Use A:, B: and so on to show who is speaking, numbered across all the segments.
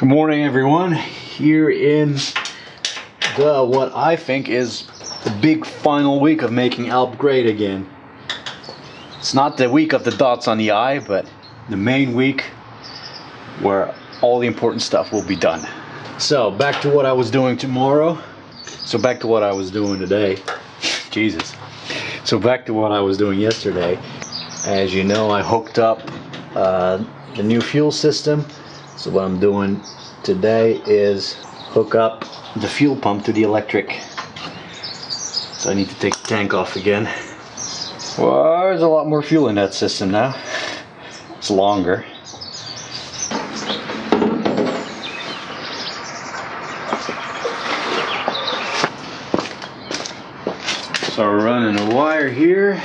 A: Good morning, everyone. Here in the what I think is the big final week of making Alp great again. It's not the week of the dots on the I, but the main week where all the important stuff will be done. So back to what I was doing tomorrow. So back to what I was doing today. Jesus. So back to what I was doing yesterday. As you know, I hooked up the new fuel system. So what I'm doing today is hook up the fuel pump to the electric. So I need to take the tank off again. Well, there's a lot more fuel in that system now. It's longer. So we're running a wire here.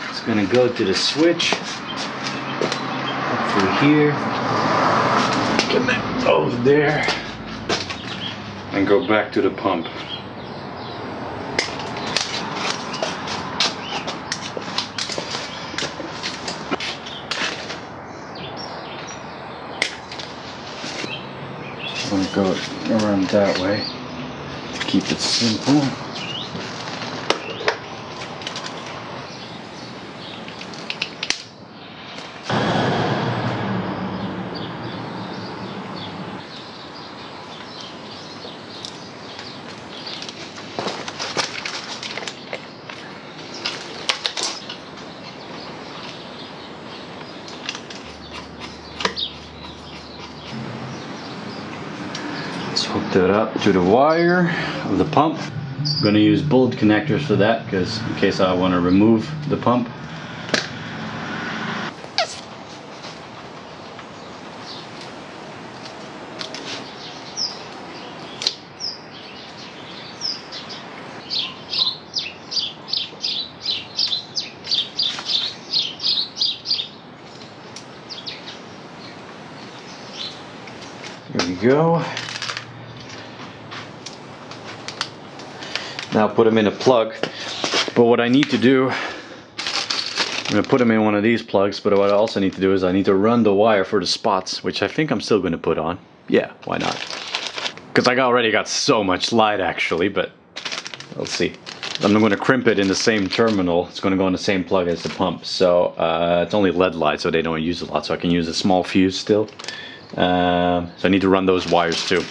A: It's gonna go to the switch up through here. Connect over there and go back to the pump. I'm gonna go around that way to keep it simple. Let's hook that up to the wire of the pump. I'm going to use bullet connectors for that because in case I want to remove the pump. There we go. Now put them in a plug. But what I need to do, I'm going to put them in one of these plugs, but what I also need to do is I need to run the wire for the spots, which I think I'm still going to put on. Yeah, why not? Because I already got so much light actually, but let's see. I'm going to crimp it in the same terminal. It's going to go in the same plug as the pump. So it's only LED light, so they don't use a lot, so I can use a small fuse still. So I need to run those wires too.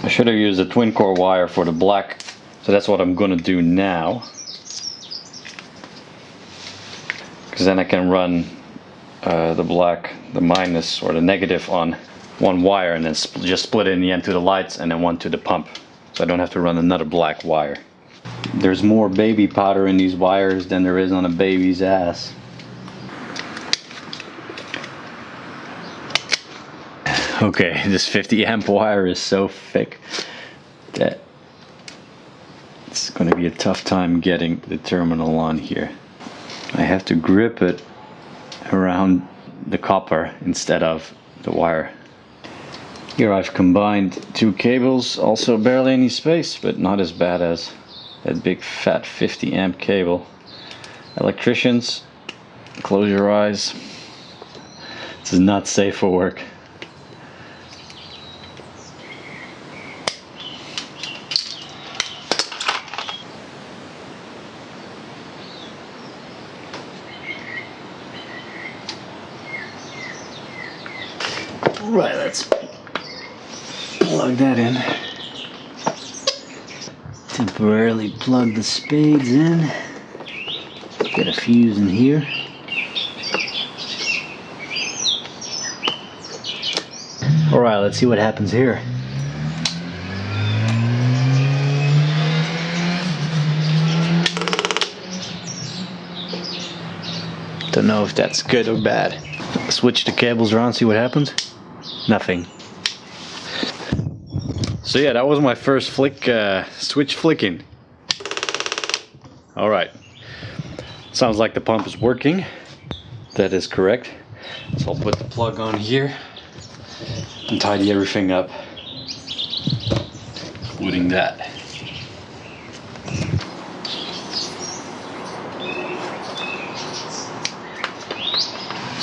A: I should have used a twin core wire for the black, so that's what I'm gonna do now. Because then I can run the black, the minus or the negative on one wire and then just split it in the end to the lights and then one to the pump. So I don't have to run another black wire. There's more baby powder in these wires than there is on a baby's ass. Okay, this 50 amp wire is so thick that it's going to be a tough time getting the terminal on here. I have to grip it around the copper instead of the wire. Here I've combined two cables, also barely any space, but not as bad as that big fat 50 amp cable. Electricians, close your eyes. This is not safe for work. Right, let's plug that in. Temporarily plug the spades in. Get a fuse in here. Alright, let's see what happens here. Don't know if that's good or bad. Switch the cables around, see what happens. Nothing. So yeah, that was my first flick, switch flicking. Alright. Sounds like the pump is working. That is correct. So I'll put the plug on here and tidy everything up, including that.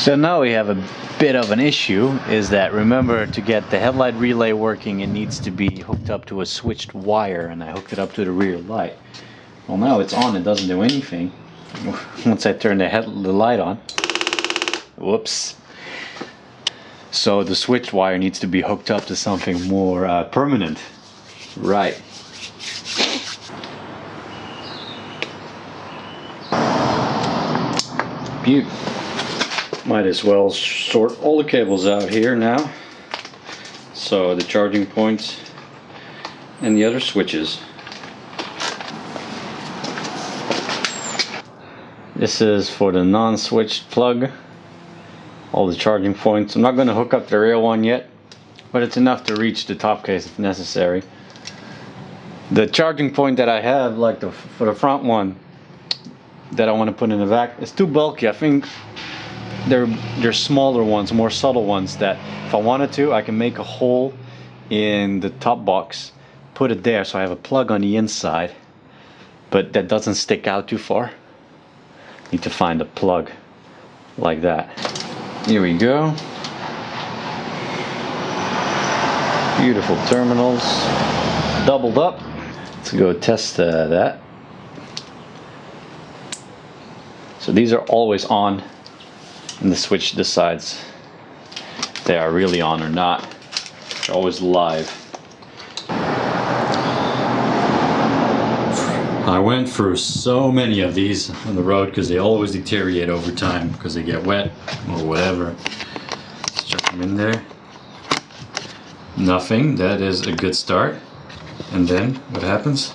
A: So now we have a bit of an issue, is that remember, to get the headlight relay working it needs to be hooked up to a switched wire, and I hooked it up to the rear light. Well, now it's on, it doesn't do anything. Once I turn the light on, whoops. So the switch wire needs to be hooked up to something more permanent. Right. Might as well sort all the cables out here now. So the charging points and the other switches. This is for the non-switched plug. All the charging points. I'm not going to hook up the rear one yet, but it's enough to reach the top case if necessary. The charging point that I have, like for the front one that I want to put in the back, it's too bulky. I think they're smaller ones, more subtle ones, that if I wanted to, I can make a hole in the top box, put it there so I have a plug on the inside, but that doesn't stick out too far. Need to find a plug like that. Here we go. Beautiful terminals, doubled up. Let's go test that. So these are always on, and the switch decides if they are really on or not. They're always live. I went through so many of these on the road because they always deteriorate over time because they get wet or whatever. Let's chuck them in there. Nothing. That is a good start. And then what happens?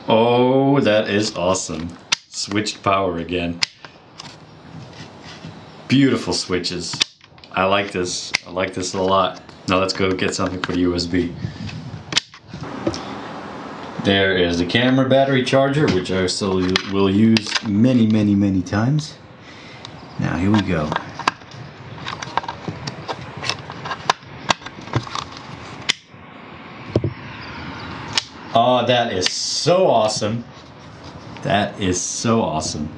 A: Oh, that is awesome. Switched power again. Beautiful switches. I like this. I like this a lot. Now let's go get something for the USB. There is the camera battery charger, which I still will use many times. Now here we go. Oh, that is so awesome. That is so awesome.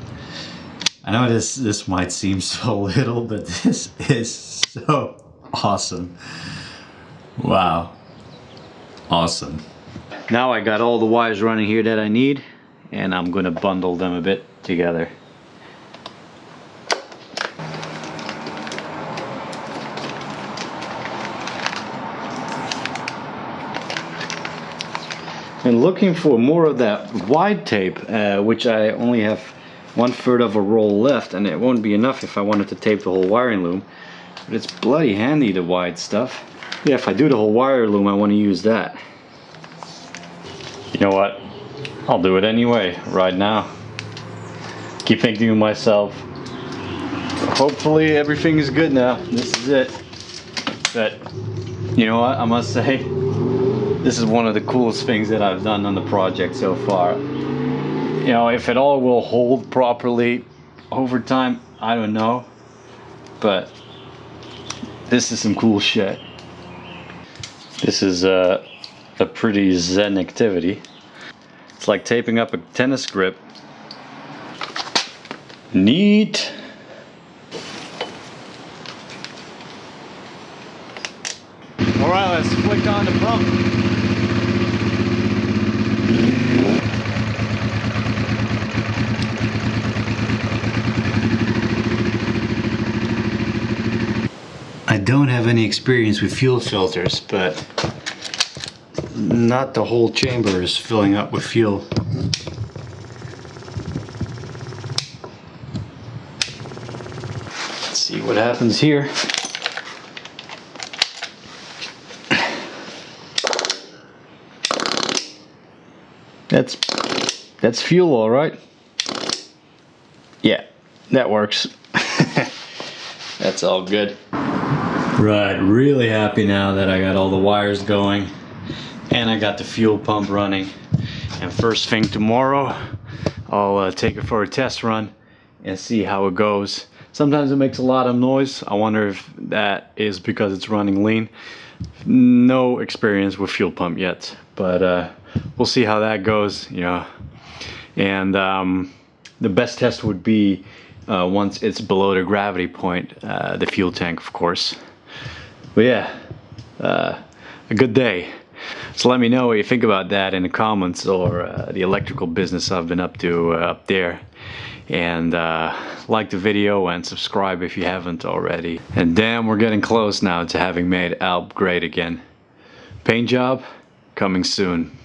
A: I know this might seem so little, but this is so awesome. Wow. Awesome. Now I got all the wires running here that I need, and I'm gonna bundle them a bit together. And looking for more of that wide tape, which I only have 1/3 of a roll left, and it won't be enough if I wanted to tape the whole wiring loom. But it's bloody handy, the wide stuff. Yeah, if I do the whole wire loom, I want to use that. You know what? I'll do it anyway, right now. Keep thinking to myself, hopefully everything is good now. This is it. But you know what? I must say, this is one of the coolest things that I've done on the project so far. You know, if it all will hold properly over time, I don't know. But this is some cool shit. This is a pretty zen activity. It's like taping up a tennis grip. Neat. All right, let's flick on the pump. I don't have any experience with fuel filters, but not the whole chamber is filling up with fuel. Let's see what happens here. That's fuel, all right. Yeah, that works. That's all good. Right, really happy now that I got all the wires going and I got the fuel pump running. And first thing tomorrow, I'll take it for a test run and see how it goes. Sometimes it makes a lot of noise. I wonder if that is because it's running lean. No experience with fuel pump yet, but we'll see how that goes, you know. And the best test would be once it's below the gravity point, the fuel tank, of course. But yeah, a good day. So let me know what you think about that in the comments, or the electrical business I've been up to up there. And like the video and subscribe if you haven't already. And damn, we're getting close now to having made Alp great again. Paint job coming soon.